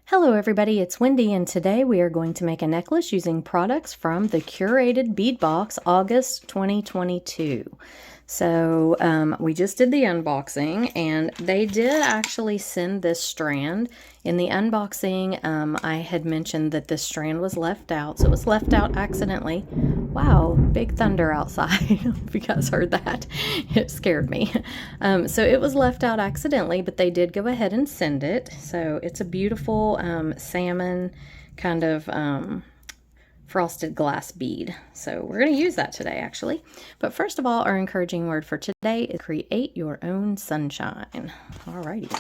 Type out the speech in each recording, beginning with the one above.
Hello everybody, it's Wendy and today we are going to make a necklace using products from the Curated Bead Box August 2022. So we just did the unboxing and they did actually send this strand. In the unboxing, I had mentioned that this strand was left out, so it was left out accidentally. Wow, big thunder outside. If you guys heard that, it scared me. So it was left out accidentally, but they did go ahead and send it. So it's a beautiful salmon kind of frosted glass bead. So we're going to use that today actually. But first of all, our encouraging word for today is create your own sunshine. Alrighty.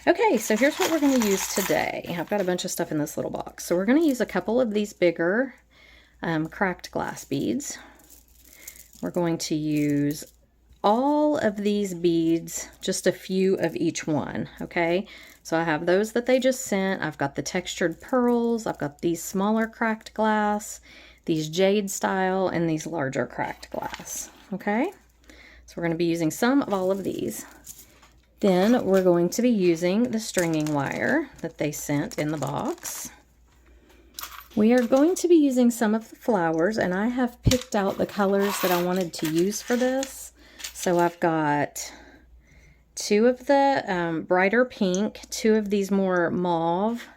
Okay, so here's what we're going to use today. I've got a bunch of stuff in this little box. So we're going to use a couple of these bigger cracked glass beads. We're going to use all of these beads, just a few of each one, okay? So I have those that they just sent. I've got the textured pearls. I've got these smaller cracked glass, these jade style, and these larger cracked glass, okay? So we're going to be using some of all of these. Then we're going to be using the stringing wire that they sent in the box. We are going to be using some of the flowers, and I have picked out the colors that I wanted to use for this. So I've got two of the brighter pink, two of these more mauve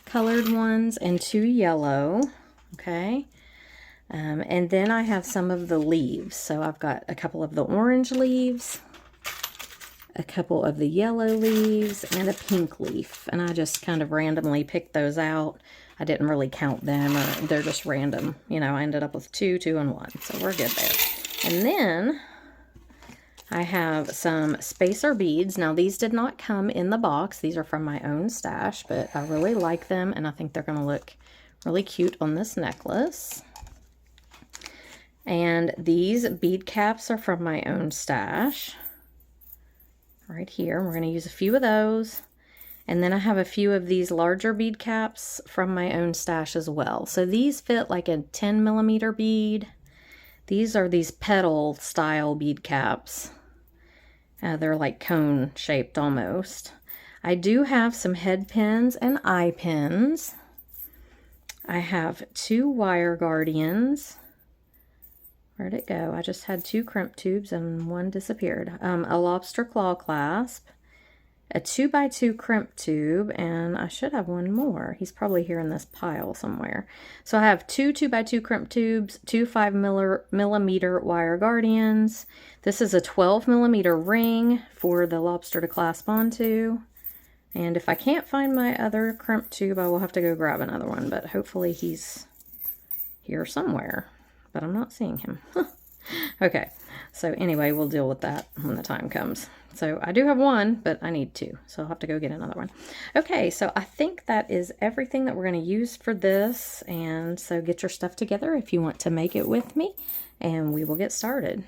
colored ones, and two yellow, okay? And then I have some of the leaves. So I've got a couple of the orange leaves, a couple of the yellow leaves, and a pink leaf. And I just kind of randomly picked those out. I didn't really count them, or they're just random. You know, I ended up with two, and one. So we're good there. And then I have some spacer beads. Now these did not come in the box. These are from my own stash, but I really like them and I think they're going to look really cute on this necklace. And these bead caps are from my own stash. Right here. We're going to use a few of those. And then I have a few of these larger bead caps from my own stash as well. So these fit like a 10mm bead. These are these petal style bead caps. They're like cone shaped almost. I do have some head pins and eye pins. I have two wire guardians. Where'd it go? I just had two crimp tubes and one disappeared. A lobster claw clasp, a 2x2 crimp tube, and I should have one more. He's probably here in this pile somewhere. So I have two 2x2 crimp tubes, two 5mm wire guardians. This is a 12mm ring for the lobster to clasp onto. And if I can't find my other crimp tube, I will have to go grab another one, but hopefully he's here somewhere. But I'm not seeing him. Okay, so anyway, we'll deal with that when the time comes. So I do have one, but I need two, so I'll have to go get another one. Okay, so I think that is everything that we're going to use for this, and so get your stuff together if you want to make it with me, and we will get started.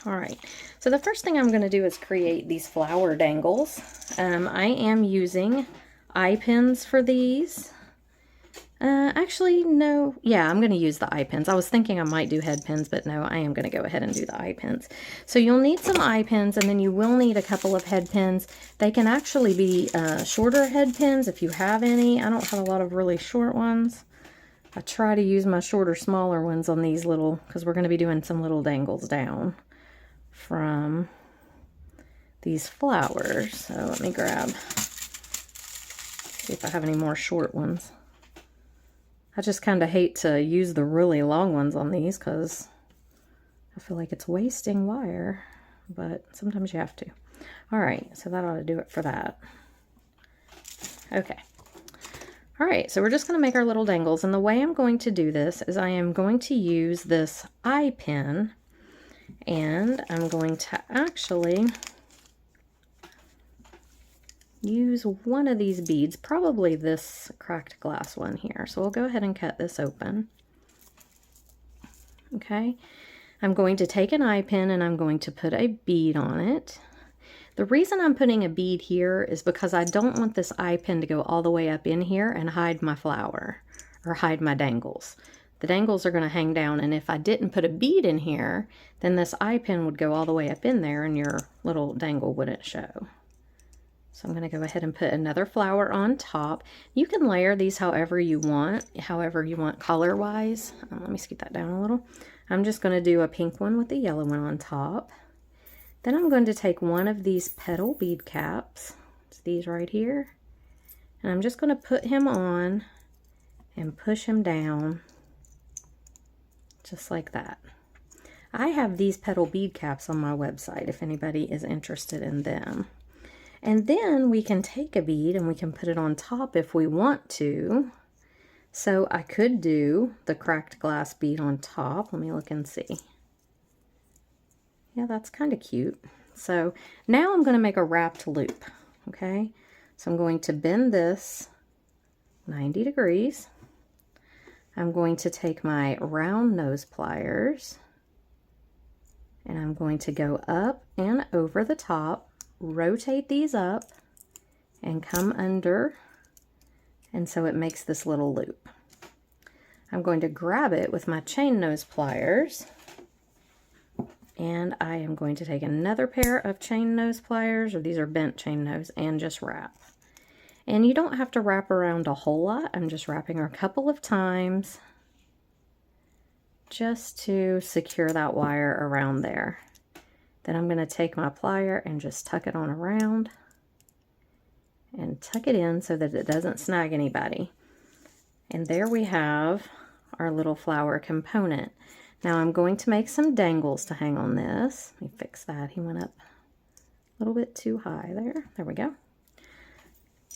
All right, so the first thing I'm going to do is create these flower dangles. I am using eye pins for these. Actually, no. Yeah, I'm going to use the eye pins. I was thinking I might do head pins, but no, I am going to go ahead and do the eye pins. So you'll need some eye pins, and then you will need a couple of head pins. They can actually be shorter head pins if you have any. I don't have a lot of really short ones. I try to use my shorter, smaller ones on these little, because we're going to be doing some little dangles down from these flowers. So let me grab, see if I have any more short ones. I just kind of hate to use the really long ones on these because I feel like it's wasting wire, but sometimes you have to. All right, so that ought to do it for that. Okay. All right, so we're just going to make our little dangles, and the way I'm going to do this is I am going to use this eye pin, and I'm going to actually use one of these beads, probably this cracked glass one here. So we'll go ahead and cut this open. Okay, I'm going to take an eye pin and I'm going to put a bead on it. The reason I'm putting a bead here is because I don't want this eye pin to go all the way up in here and hide my flower or hide my dangles. The dangles are going to hang down, and if I didn't put a bead in here, then this eye pin would go all the way up in there and your little dangle wouldn't show. So I'm going to go ahead and put another flower on top. You can layer these however you want color-wise. Let me scoot that down a little. I'm just going to do a pink one with the yellow one on top. Then I'm going to take one of these petal bead caps, it's these right here, and I'm just going to put him on and push him down just like that. I have these petal bead caps on my website if anybody is interested in them. And then we can take a bead and we can put it on top if we want to. So I could do the cracked glass bead on top. Let me look and see. Yeah, that's kind of cute. So now I'm going to make a wrapped loop, okay? So I'm going to bend this 90 degrees. I'm going to take my round nose pliers and I'm going to go up and over the top, rotate these up and come under, and so it makes this little loop. I'm going to grab it with my chain nose pliers, and I am going to take another pair of chain nose pliers, or these are bent chain nose, and just wrap. And you don't have to wrap around a whole lot. I'm just wrapping a couple of times just to secure that wire around there. Then I'm going to take my plier and just tuck it on around and tuck it in so that it doesn't snag anybody. And there we have our little flower component. Now I'm going to make some dangles to hang on this. Let me fix that. He went up a little bit too high there. There we go.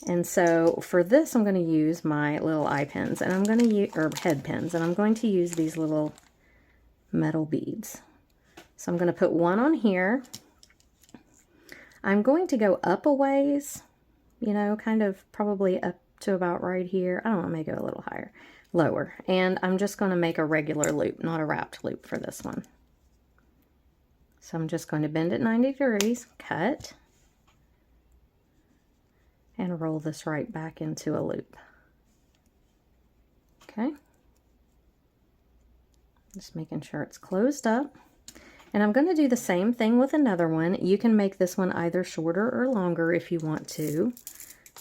And so for this, I'm going to use my little eye pins, and I'm going to use, or head pins, and I'm going to use these little metal beads. So I'm going to put one on here. I'm going to go up a ways, you know, kind of probably up to about right here. I don't know, maybe go a little higher, lower. And I'm just going to make a regular loop, not a wrapped loop for this one. So I'm just going to bend it 90 degrees, cut, and roll this right back into a loop. Okay. Just making sure it's closed up. And I'm going to do the same thing with another one. You can make this one either shorter or longer if you want to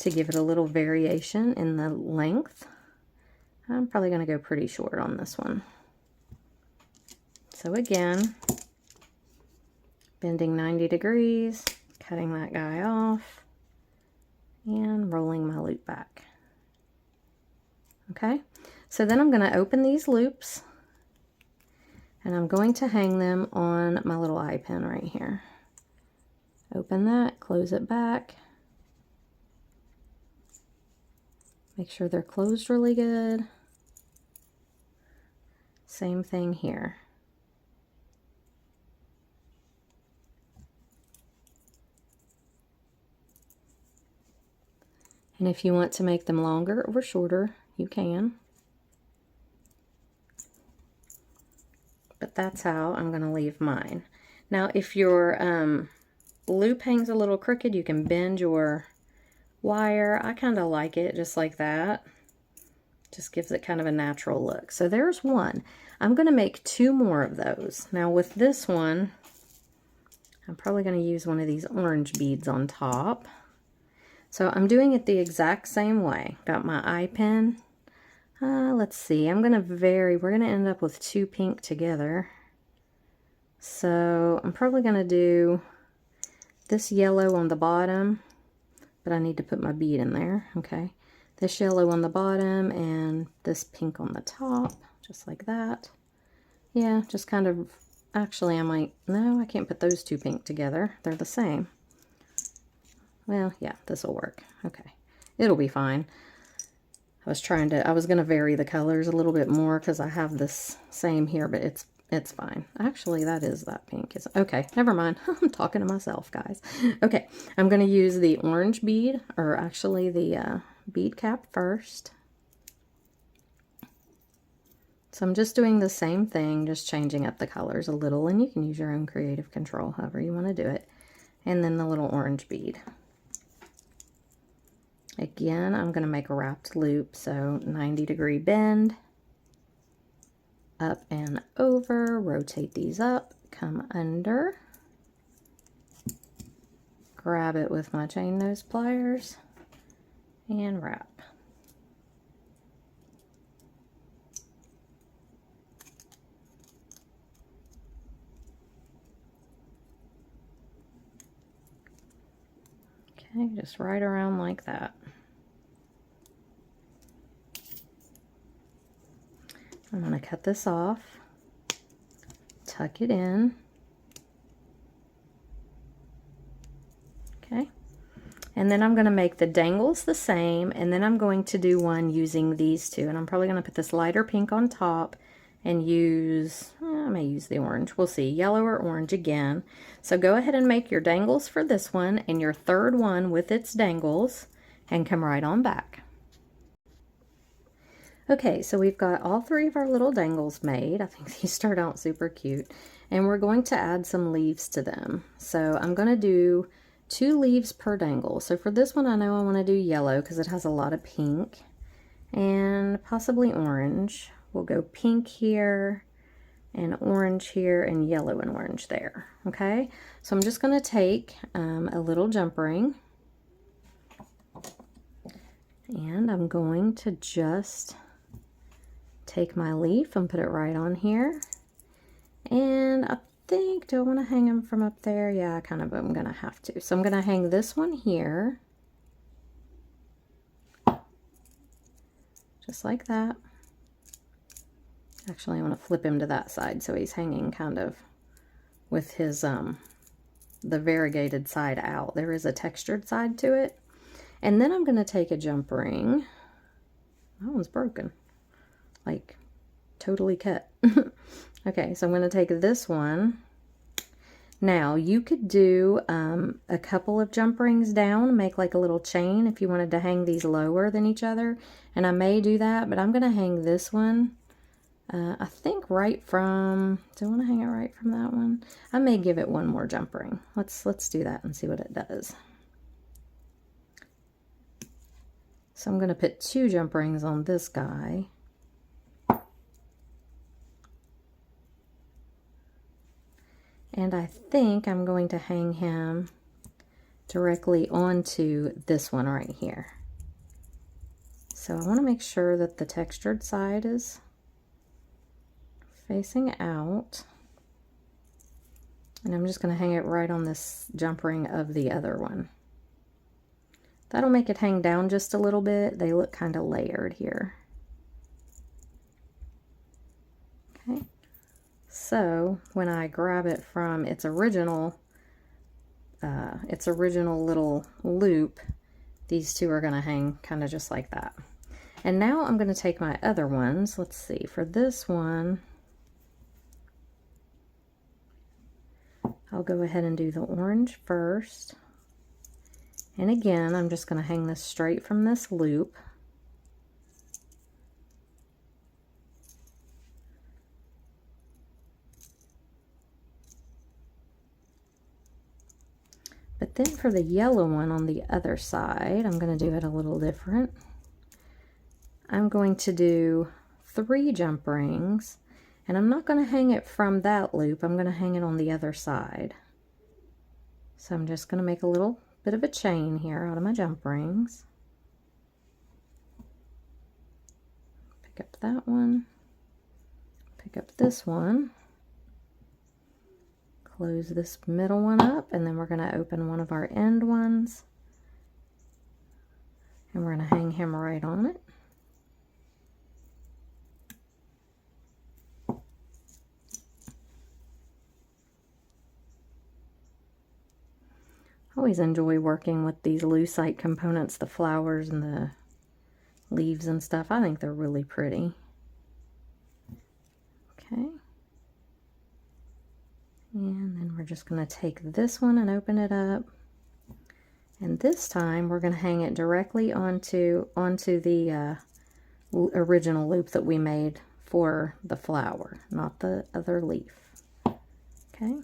give it a little variation in the length. I'm probably going to go pretty short on this one. So again, bending 90 degrees, cutting that guy off, and rolling my loop back. Okay, so then I'm going to open these loops, and I'm going to hang them on my little eye pin right here. Open that, close it back. Make sure they're closed really good. Same thing here. And if you want to make them longer or shorter, you can. But that's how I'm going to leave mine. Now, if your loop hangs a little crooked, you can bend your wire. I kind of like it just like that. Just gives it kind of a natural look. So there's one. I'm going to make two more of those. Now with this one, I'm probably going to use one of these orange beads on top. So I'm doing it the exact same way. Got my eye pin. Let's see, I'm going to vary. We're going to end up with two pink together. So I'm probably going to do this yellow on the bottom, but I need to put my bead in there. Okay, this yellow on the bottom and this pink on the top, just like that. Yeah, just kind of, actually I might, no, I can't put those two pink together. They're the same. Well, yeah, this will work. Okay, it'll be fine. I was going to vary the colors a little bit more because I have this same here, but it's fine. Actually, that is that pink. Okay, never mind. I'm talking to myself, guys. Okay, I'm going to use the orange bead, or actually the bead cap first. So I'm just doing the same thing, just changing up the colors a little, and you can use your own creative control, however you want to do it. And then the little orange bead. Again, I'm going to make a wrapped loop, so 90-degree bend, up and over, rotate these up, come under, grab it with my chain nose pliers and wrap. Okay, just right around like that. I'm going to cut this off, tuck it in. Okay, and then I'm going to make the dangles the same, and then I'm going to do one using these two, and I'm probably going to put this lighter pink on top and use, I may use the orange, we'll see, yellow or orange again. So go ahead and make your dangles for this one and your third one with its dangles, and come right on back. Okay, so we've got all three of our little dangles made. I think these start out super cute, and we're going to add some leaves to them. So I'm going to do 2 leaves per dangle. So for this one, I know I want to do yellow because it has a lot of pink, and possibly orange. We'll go pink here and orange here and yellow and orange there. Okay, so I'm just going to take a little jump ring, and I'm going to just take my leaf and put it right on here. And I think, do I want to hang them from up there? Yeah, kind of, I'm going to have to. So I'm going to hang this one here, just like that. Actually, I want to flip him to that side so he's hanging kind of with his, the variegated side out. There is a textured side to it. And then I'm going to take a jump ring. That one's broken. Like, totally cut. Okay, so I'm going to take this one. Now, you could do a couple of jump rings down, make like a little chain if you wanted to hang these lower than each other. And I may do that, but I'm going to hang this one. I think right from, do I want to hang it right from that one? I may give it one more jump ring. Let's do that and see what it does. So I'm going to put 2 jump rings on this guy. And I think I'm going to hang him directly onto this one right here. So I want to make sure that the textured side is facing out. And I'm just going to hang it right on this jump ring of the other one. That'll make it hang down just a little bit. They look kind of layered here. Okay. So when I grab it from its original little loop, these two are going to hang kind of just like that. And now I'm going to take my other ones. Let's see, for this one, I'll go ahead and do the orange first. And again, I'm just going to hang this straight from this loop. But then for the yellow one on the other side, I'm going to do it a little different. I'm going to do 3 jump rings, and I'm not going to hang it from that loop. I'm going to hang it on the other side. So I'm just going to make a little bit of a chain here out of my jump rings. Pick up that one, pick up this one, close this middle one up, and then we're going to open one of our end ones, and we're going to hang him right on it. I always enjoy working with these lucite components, the flowers and the leaves and stuff. I think they're really pretty. Okay. And then we're just going to take this one and open it up. And this time we're going to hang it directly onto the original loop that we made for the flower, not the other leaf. Okay.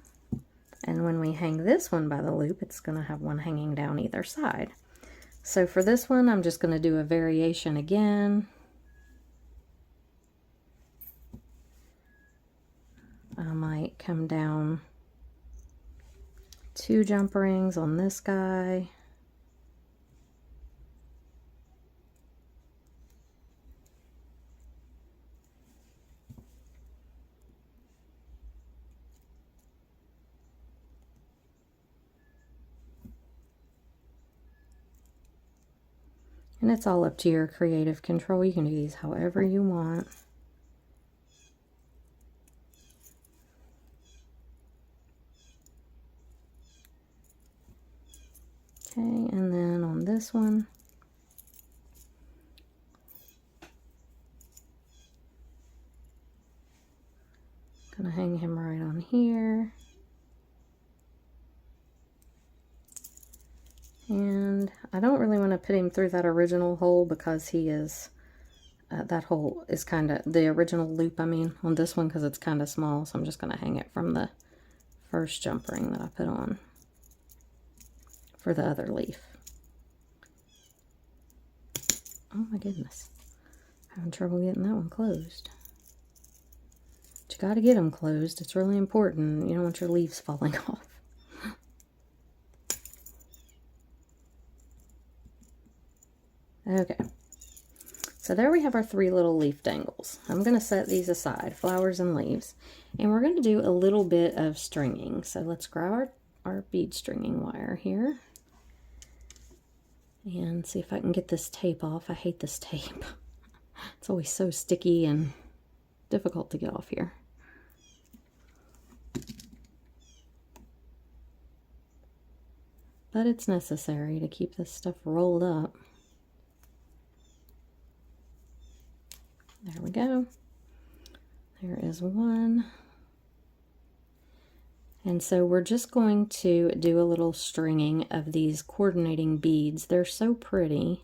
And when we hang this one by the loop, it's going to have one hanging down either side. So for this one, I'm just going to do a variation again. I might come down 2 jump rings on this guy. And it's all up to your creative control. You can do these however you want. Okay, and then on this one, gonna hang him right on here. And I don't really want to put him through that original hole because he is, that hole is kind of, the original loop, I mean, on this one because it's kind of small. So I'm just going to hang it from the first jump ring that I put on for the other leaf. Oh my goodness. Having trouble getting that one closed. But you got to get them closed. It's really important. You don't want your leaves falling off. Okay, so there we have our 3 little leaf dangles. I'm going to set these aside, flowers and leaves, and we're going to do a little bit of stringing. So let's grab our bead stringing wire here and see if I can get this tape off. I hate this tape. It's always so sticky and difficult to get off here. But it's necessary to keep this stuff rolled up. There we go. There is one. And so we're just going to do a little stringing of these coordinating beads. They're so pretty.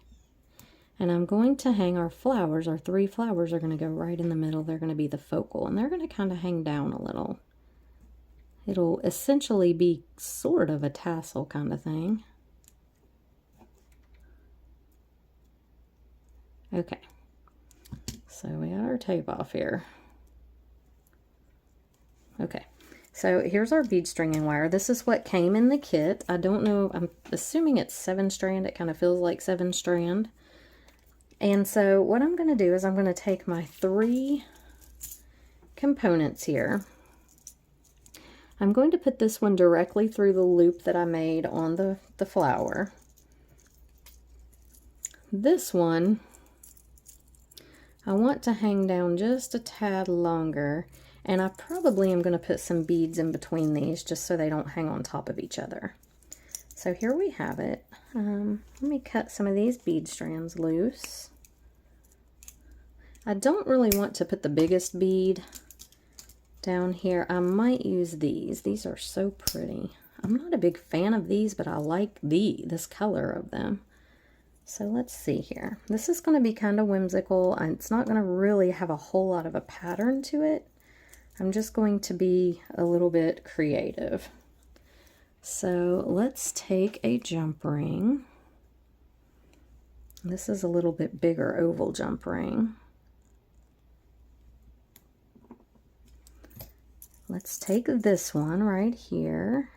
And I'm going to hang our flowers. Our 3 flowers are going to go right in the middle. They're going to be the focal, and they're going to kind of hang down a little. It'll essentially be sort of a tassel kind of thing. Okay. So we got our tape off here. Okay, so here's our bead stringing wire. This is what came in the kit. I don't know, I'm assuming it's 7 strand. It kind of feels like 7 strand. And so what I'm going to do is I'm going to take my 3 components here. I'm going to put this one directly through the loop that I made on the flower. This one I want to hang down just a tad longer, and I probably am going to put some beads in between these just so they don't hang on top of each other. So here we have it. Let me cut some of these bead strands loose. I don't really want to put the biggest bead down here. I might use these. These are so pretty. I'm not a big fan of these, but I like this color of them. So let's see here. This is going to be kind of whimsical. It's not going to really have a whole lot of a pattern to it. I'm just going to be a little bit creative. So let's take a jump ring. This is a little bit bigger oval jump ring. Let's take this one right here.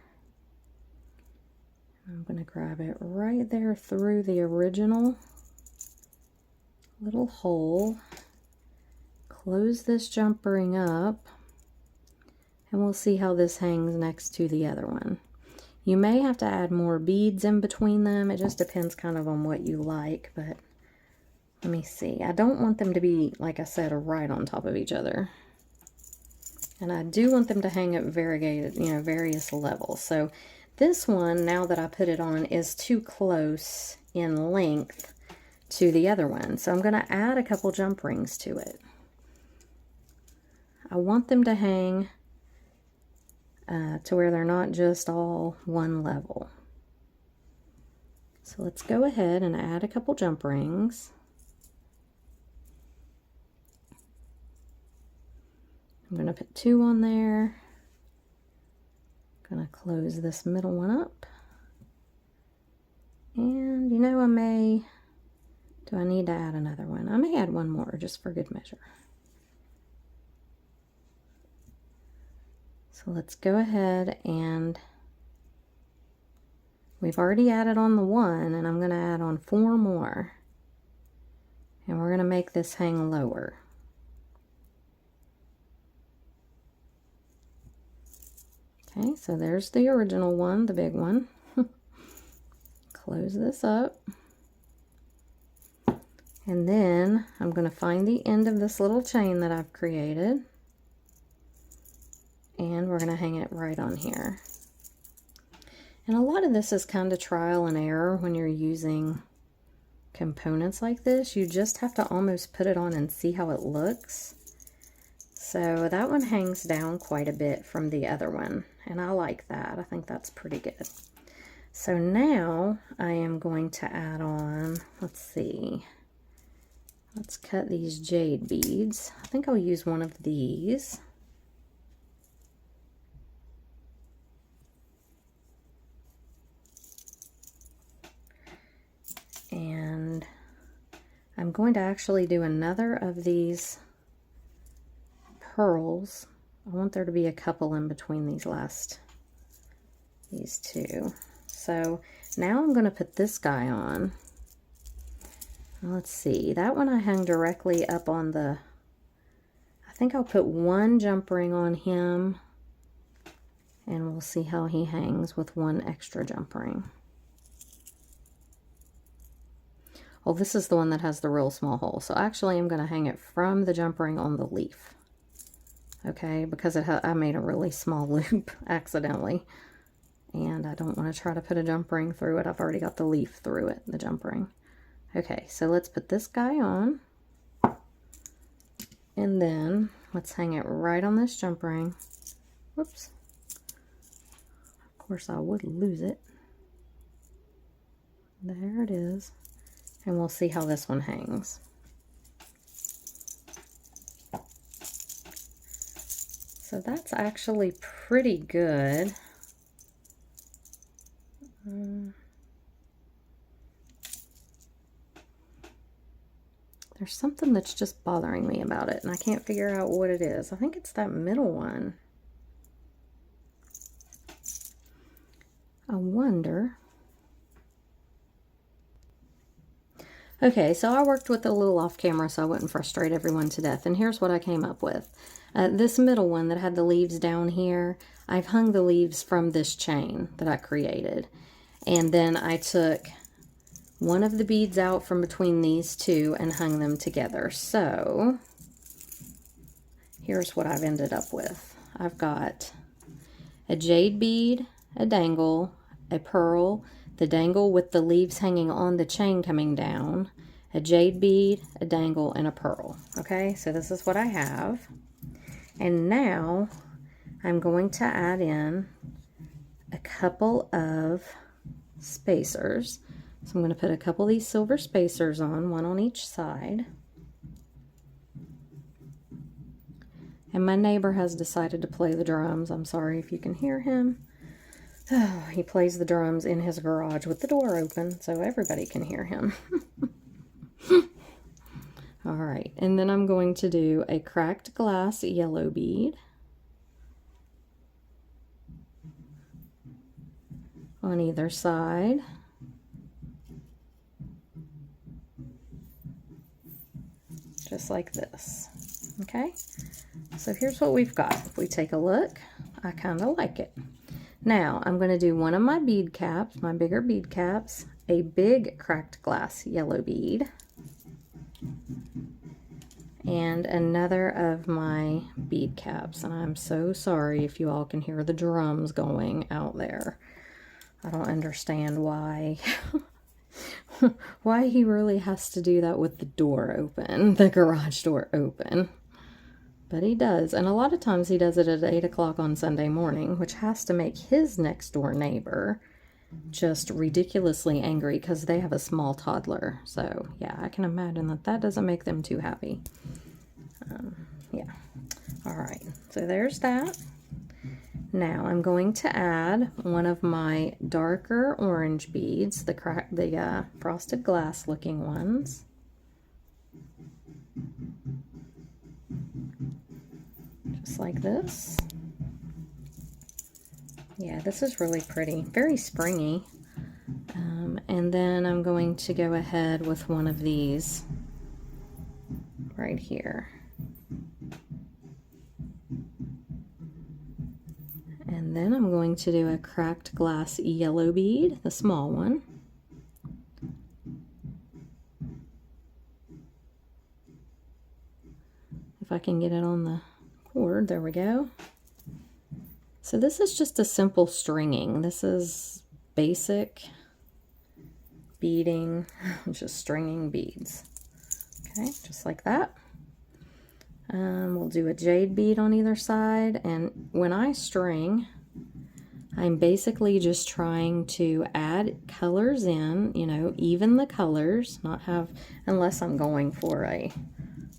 I'm going to grab it right there through the original little hole, close this jump ring up, and we'll see how this hangs next to the other one. You may have to add more beads in between them. It just depends kind of on what you like, but let me see. I don't want them to be, like I said, right on top of each other. And I do want them to hang at various levels. So this one, now that I put it on, is too close in length to the other one. So I'm going to add a couple jump rings to it. I want them to hang to where they're not just all one level. So let's go ahead and add a couple jump rings. I'm going to put 2 on there. Going to close this middle one up. And do I need to add another one? I may add one more just for good measure. So let's go ahead and We've already added on the one, and I'm going to add on 4 more. And we're going to make this hang lower. Okay, so there's the original one, the big one. Close this up. And then I'm going to find the end of this little chain that I've created. And we're going to hang it right on here. And a lot of this is kind of trial and error when you're using components like this. You just have to almost put it on and see how it looks. So that one hangs down quite a bit from the other one, and I like that. I think that's pretty good. So now I am going to add on, let's see, let's cut these jade beads. I think I'll use one of these. And I'm going to actually do another of these pearls. I want there to be a couple in between these two. So now I'm going to put this guy on. Let's see, that one I hung directly up on the, I think I'll put 1 jump ring on him, and we'll see how he hangs with 1 extra jump ring. Oh, this is the one that has the real small hole. So actually I'm going to hang it from the jump ring on the leaf. Okay, because I made a really small loop accidentally. And I don't want to try to put a jump ring through it. I've already got the leaf through it, the jump ring. Okay, so let's put this guy on. And then let's hang it right on this jump ring. Whoops. Of course I would lose it. There it is. And we'll see how this one hangs. So that's actually pretty good. There's something that's just bothering me about it, and I can't figure out what it is. I think it's that middle one. I wonder. Okay, so I worked with it a little off camera so I wouldn't frustrate everyone to death, and here's what I came up with. This middle one that had the leaves down here, I've hung the leaves from this chain that I created. And then I took one of the beads out from between these two and hung them together. So here's what I've ended up with. I've got a jade bead, a dangle, a pearl, the dangle with the leaves hanging on the chain coming down, a jade bead, a dangle, and a pearl. Okay, so this is what I have. And now I'm going to add in a couple of spacers. So I'm going to put a couple of these silver spacers on, 1 on each side. And my neighbor has decided to play the drums. I'm sorry if you can hear him. Oh, he plays the drums in his garage with the door open so everybody can hear him. All right, and then I'm going to do a cracked glass yellow bead on either side. Just like this. Okay, so here's what we've got. If we take a look, I kind of like it. Now I'm going to do one of my bead caps, my bigger bead caps, a big cracked glass yellow bead, and another of my bead caps. And I'm so sorry if you all can hear the drums going out there. I don't understand why why he really has to do that with the door open, the garage door open. But he does, and a lot of times he does it at 8 o'clock on Sunday morning, which has to make his next door neighbor just ridiculously angry because they have a small toddler. So yeah, I can imagine that that doesn't make them too happy. Yeah. All right, so there's that. Now I'm going to add one of my darker orange beads, the frosted glass looking ones. Just like this. Yeah, this is really pretty, very springy. And then I'm going to go ahead with one of these right here. And then I'm going to do a cracked glass yellow bead, the small one. If I can get it on the cord, there we go. So this is just a simple stringing. This is basic beading, just stringing beads. Okay, just like that. We'll do a jade bead on either side, and when I string, I'm basically just trying to add colors in, you know, even the colors, not have, unless I'm going for a,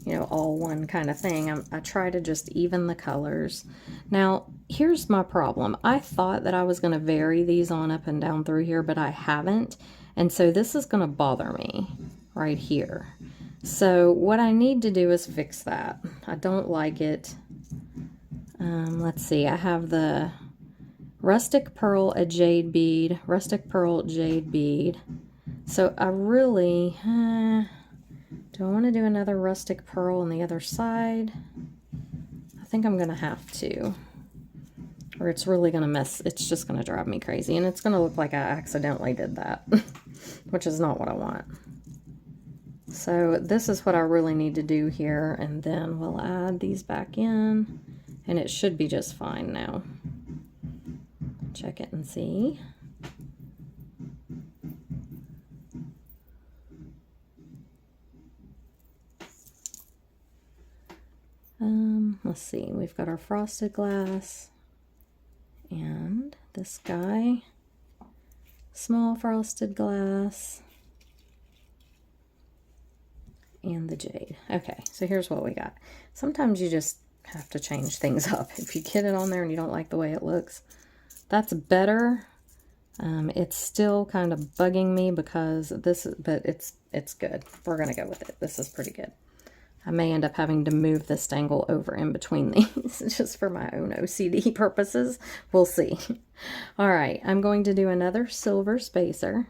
you know, all one kind of thing. I try to just even the colors. Now, here's my problem. I thought that I was going to vary these on up and down through here, but I haven't. And so this is going to bother me right here. So what I need to do is fix that. I don't like it. Let's see, I have the rustic pearl, a jade bead, rustic pearl, jade bead. So I really, do I want to do another rustic pearl on the other side? I think I'm going to have to. Or it's really going to mess, it's just going to drive me crazy. And it's going to look like I accidentally did that, which is not what I want. So this is what I really need to do here, and then we'll add these back in, and it should be just fine now. Check it and see. Let's see, we've got our frosted glass, and this guy, small frosted glass, and the jade. Okay, so here's what we got. Sometimes you just have to change things up. If you get it on there and you don't like the way it looks, that's better. It's still kind of bugging me because this is, but it's good. We're gonna go with it. This is pretty good. I may end up having to move this dangle over in between these just for my own OCD purposes. We'll see. All right, I'm going to do another silver spacer.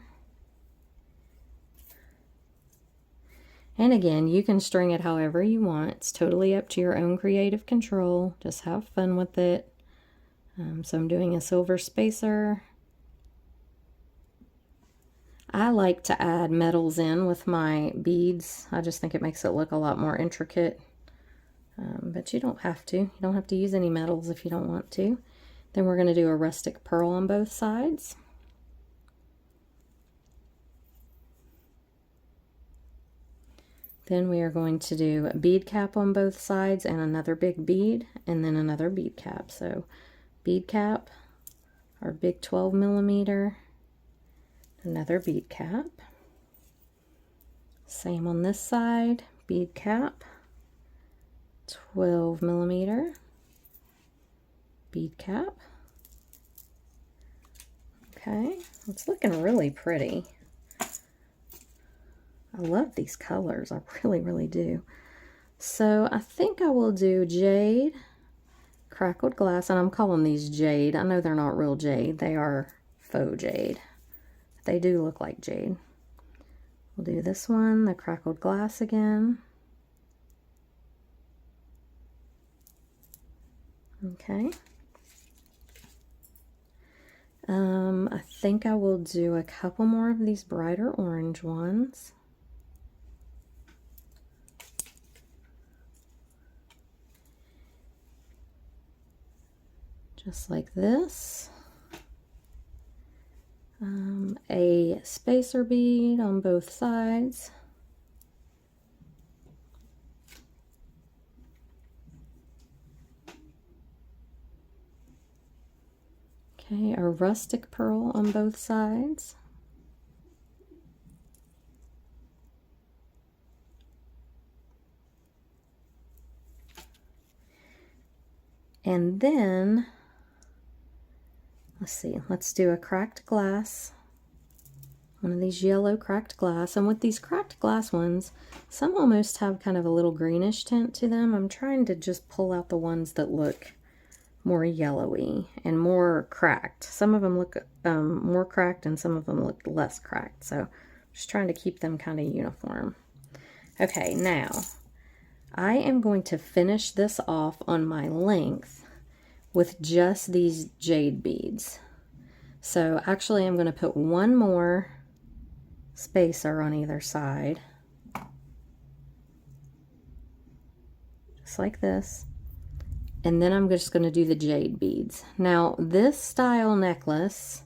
And again, you can string it however you want. It's totally up to your own creative control. Just have fun with it. So I'm doing a silver spacer. I like to add metals in with my beads. I just think it makes it look a lot more intricate. But you don't have to. You don't have to use any metals if you don't want to. Then we're going to do a rustic pearl on both sides. Then we are going to do a bead cap on both sides and another big bead, and then another bead cap. So bead cap, our big 12 millimeter, another bead cap. Same on this side, bead cap, 12 millimeter, bead cap. Okay, it's looking really pretty. I love these colors, I really, really do. So I think I will do jade, crackled glass, and I'm calling these jade. I know they're not real jade, they are faux jade. They do look like jade. We'll do this one, the crackled glass again. Okay. I think I will do a couple more of these brighter orange ones. Just like this. A spacer bead on both sides. Okay, a rustic pearl on both sides. And then, let's see, let's do a cracked glass. One of these yellow cracked glass. And with these cracked glass ones, some almost have kind of a little greenish tint to them. I'm trying to just pull out the ones that look more yellowy and more cracked. Some of them look more cracked and some of them look less cracked. So just trying to keep them kind of uniform. Okay, now I am going to finish this off on my length with just these jade beads. So actually I'm going to put one more spacer on either side, just like this. And then I'm just going to do the jade beads. Now this style necklace,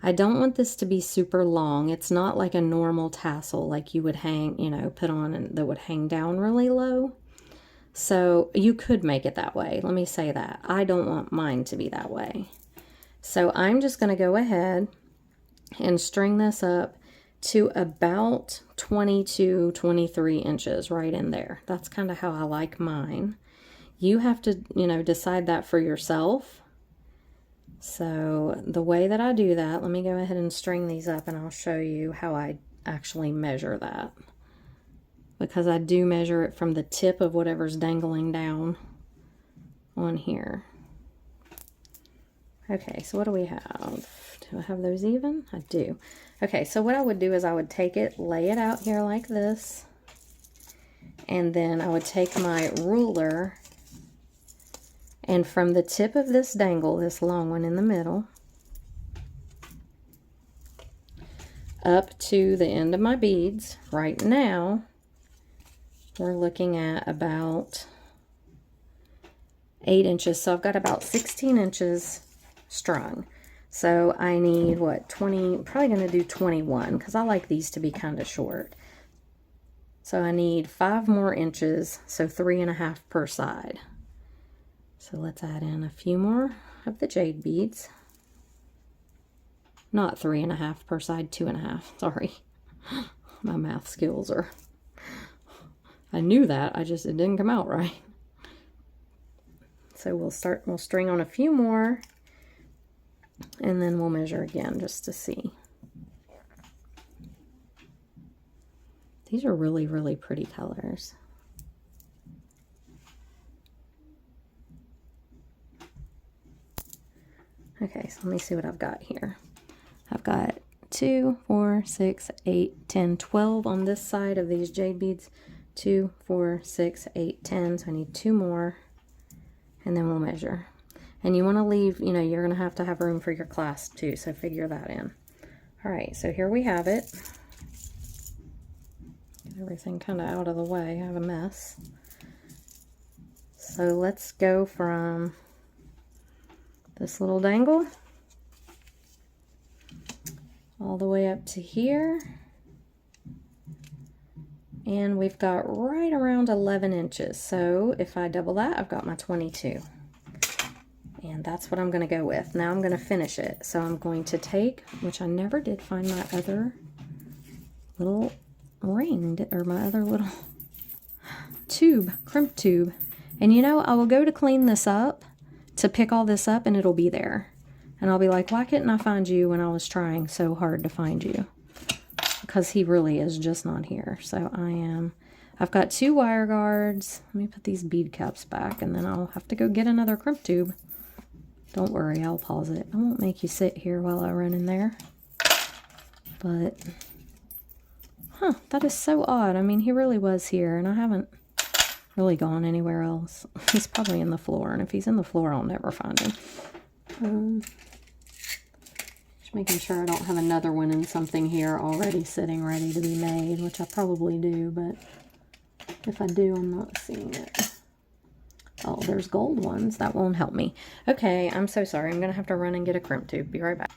I don't want this to be super long. It's not like a normal tassel like you would hang, you know, put on and that would hang down really low. So you could make it that way. Let me say that. I don't want mine to be that way. So I'm just going to go ahead and string this up to about 22, 23 inches right in there. That's kind of how I like mine. You have to, you know, decide that for yourself. So the way that I do that, let me go ahead and string these up and I'll show you how I actually measure that. Because I do measure it from the tip of whatever's dangling down on here. Okay, so what do we have? Do I have those even? I do. Okay, so what I would do is I would take it, lay it out here like this, and then I would take my ruler, and from the tip of this dangle, this long one in the middle, up to the end of my beads, right now, we're looking at about 8 inches. So I've got about 16 inches strung. So I need, what, 20, probably going to do 21, because I like these to be kind of short. So I need 5 more inches, so 3.5 per side. So let's add in a few more of the jade beads. Not 3.5 per side, 2.5. Sorry. My math skills are... I knew that, it didn't come out right. So we'll string on a few more, and then we'll measure again just to see. These are really, really pretty colors. Okay, so let me see what I've got here. I've got 2, 4, 6, 8, 10, 12 on this side of these jade beads. 2, 4, 6, 8, 10. So I need 2 more, and then we'll measure. And you want to leave, you know, you're going to have room for your clasp too, so figure that in. All right, so here we have it. Get everything kind of out of the way. I have a mess. So let's go from this little dangle all the way up to here. And we've got right around 11 inches. So if I double that, I've got my 22. And that's what I'm going to go with. Now I'm going to finish it. So I'm going to take, which I never did find my other little ring, or my other little tube, crimp tube. And you know, I will go to clean this up, to pick all this up, and it'll be there. And I'll be like, why couldn't I find you when I was trying so hard to find you? Because he really is just not here. So I've got 2 wire guards. Let me put these bead caps back, and then I'll have to go get another crimp tube. Don't worry, I'll pause it. I won't make you sit here while I run in there. But, that is so odd. I mean, he really was here, and I haven't really gone anywhere else. He's probably in the floor, and if he's in the floor, I'll never find him. Just making sure I don't have another one in something here already sitting ready to be made, which I probably do, but if I do, I'm not seeing it. Oh, there's gold ones. That won't help me. Okay, I'm so sorry. I'm going to have to run and get a crimp tube. Be right back.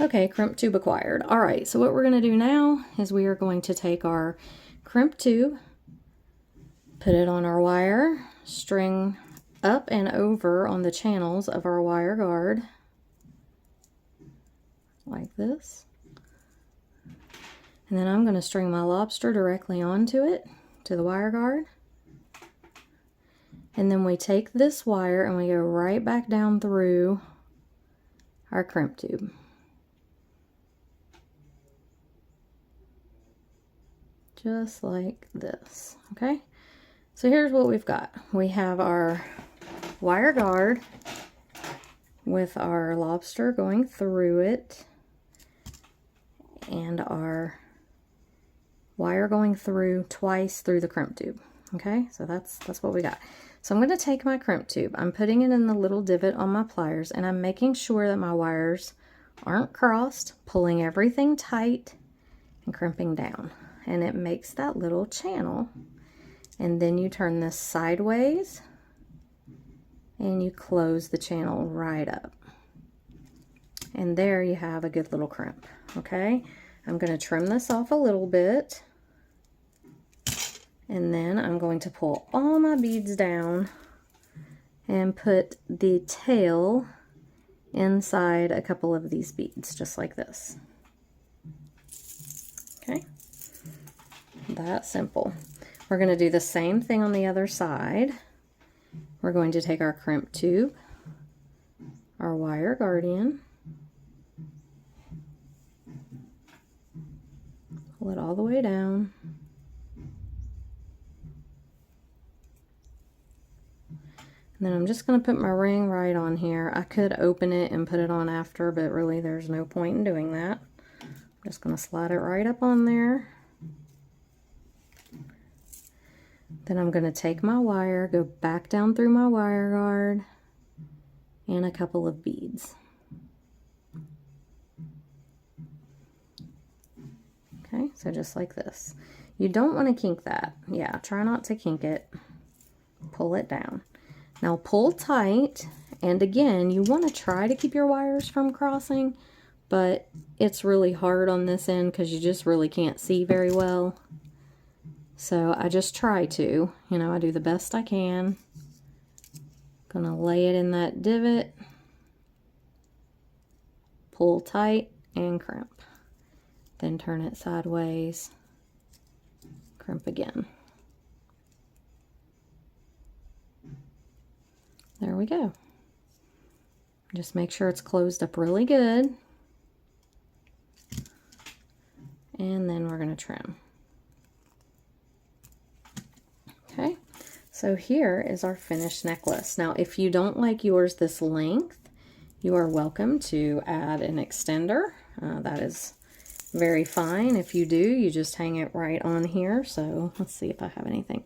Okay, crimp tube acquired. All right, so what we're going to do now is we are going to take our crimp tube, put it on our wire, string up and over on the channels of our wire guard, like this. And then I'm going to string my lobster directly onto it, to the wire guard. And then we take this wire and we go right back down through our crimp tube. Just like this, okay? So here's what we've got. We have our wire guard with our lobster going through it and our wire going through twice through the crimp tube. Okay, so that's what we got. So I'm going to take my crimp tube, I'm putting it in the little divot on my pliers, and I'm making sure that my wires aren't crossed, pulling everything tight and crimping down, and it makes that little channel. And then you turn this sideways and you close the channel right up. And there you have a good little crimp. Okay, I'm going to trim this off a little bit, and then I'm going to pull all my beads down and put the tail inside a couple of these beads, just like this. Okay, that simple. We're going to do the same thing on the other side. We're going to take our crimp tube, our wire guardian, pull it all the way down, and then I'm just going to put my ring right on here. I could open it and put it on after, but really there's no point in doing that. I'm just going to slide it right up on there. Then I'm going to take my wire, go back down through my wire guard, and a couple of beads. Okay, so just like this. You don't want to kink that. Yeah, try not to kink it. Pull it down. Now pull tight, and again, you want to try to keep your wires from crossing, but it's really hard on this end because you just really can't see very well. So I just try to, you know, I do the best I can. Gonna lay it in that divot, pull tight and crimp. Then turn it sideways, crimp again. There we go. Just make sure it's closed up really good. And then we're gonna trim. Okay, so here is our finished necklace. Now, if you don't like yours this length, you are welcome to add an extender. That is very fine. If you do, you just hang it right on here. So let's see if I have anything.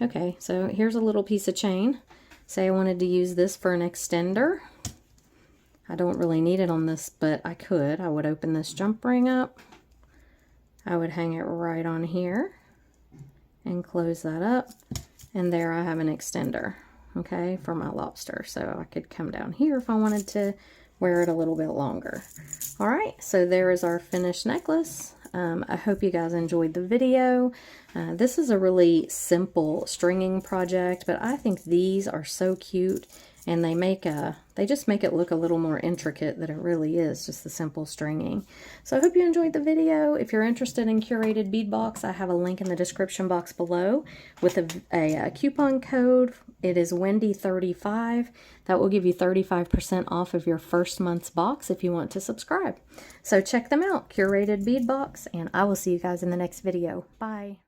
Okay, so here's a little piece of chain. Say I wanted to use this for an extender. I don't really need it on this, but I could. I would open this jump ring up. I would hang it right on here and close that up, and there I have an extender, okay, for my lobster. So I could come down here if I wanted to wear it a little bit longer. All right, so there is our finished necklace. I hope you guys enjoyed the video. This is a really simple stringing project, but I think these are so cute, and they just make it look a little more intricate than it really is, just the simple stringing. So I hope you enjoyed the video. If you're interested in Curated bead box, I have a link in the description box below with a coupon code. It is Wendy35. That will give you 35% off of your first month's box if you want to subscribe. So check them out, Curated bead box, and I will see you guys in the next video. Bye.